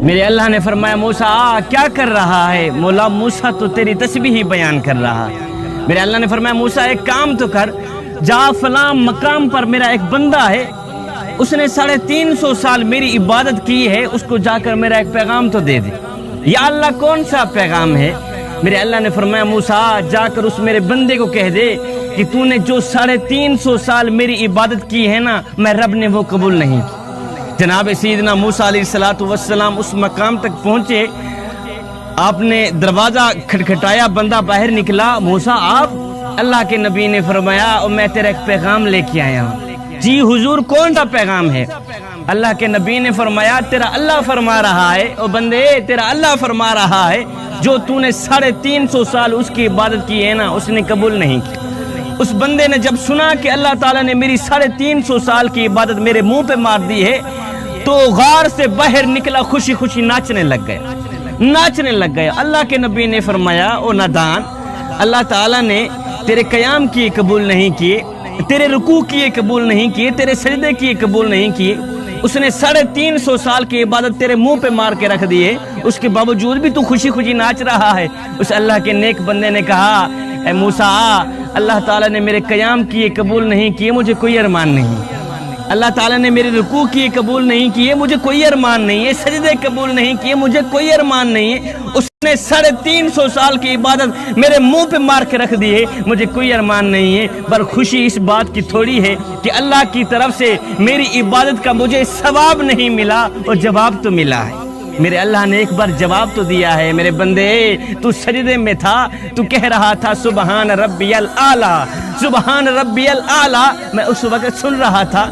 میرے اللہ نے فرمایا موسیٰ کیا کر رہا ہے؟ مولا موسیٰ تو تیری تسبیح بیان کر رہا ہے۔ میرے اللہ نے فرمایا موسیٰ ایک کام تو کر، جا فلاں مقام پر میرا ایک بندہ ہے، اس نے 350 سال میری عبادت کی ہے، اس کو جا کر میرا ایک پیغام تو دے دے۔ یا اللہ کون سا پیغام ہے؟ میرے اللہ نے فرمایا موسیٰ جا کر اس میرے بندے کو کہہ دے کہ تو نے جو 350 سال میری عبادت کی ہے نا، میں رب نے وہ قبول نہیں کی۔ جناب سیدنا موسیٰ علیہ السلام اس مقام تک پہنچے، آپ نے دروازہ کھٹکھٹایا، بندہ باہر نکلا، موسیٰ آپ؟ اللہ کے نبی نے فرمایا میں تیرا ایک پیغام لے کے آیا ہوں۔ جی حضور کون سا پیغام ہے؟ اللہ کے نبی نے فرمایا تیرا اللہ فرما رہا ہے، او بندے تیرا اللہ فرما رہا ہے جو تو نے 350 سال اس کی عبادت کی ہے نا، اس نے قبول نہیں کی۔ اس بندے نے جب سنا کہ اللہ تعالیٰ نے میری 350 سال کی عبادت میرے منہ پہ مار دی ہے تو غار سے باہر نکلا، خوشی خوشی ناچنے لگ گئے۔ اللہ کے نبی نے فرمایا او نادان، اللہ تعالیٰ نے تیرے قیام کیے قبول نہیں کیے، تیرے رکوع کیے قبول نہیں کیے، تیرے سجدے کیے قبول نہیں کیے، اس نے 350 سال کی عبادت تیرے منہ پہ مار کے رکھ دی ہے، اس کے باوجود بھی تو خوشی خوشی ناچ رہا ہے۔ اس اللہ کے نیک بندے نے کہا اے موسیٰ، اللہ تعالیٰ نے میرے قیام کیے قبول نہیں کیے، مجھے کوئی ارمان نہیں۔ اللہ تعالیٰ نے میرے رکوع کیے قبول نہیں کیے، مجھے کوئی ارمان نہیں ہے، سجدے قبول نہیں کیے، مجھے کوئی ارمان نہیں ہے، اس نے 350 سال کی عبادت میرے منہ پہ مار کے رکھ دی ہے، مجھے کوئی ارمان نہیں ہے۔ پر خوشی اس بات کی تھوڑی ہے کہ اللہ کی طرف سے میری عبادت کا مجھے ثواب نہیں ملا اور جواب تو ملا ہے۔ میرے اللہ نے ایک بار جواب تو دیا ہے، میرے بندے تو سجدے میں تھا، تو کہہ رہا تھا سبحان ربی الاعلیٰ، سبحان ربی الاعلیٰ، میں اس وقت سن رہا تھا۔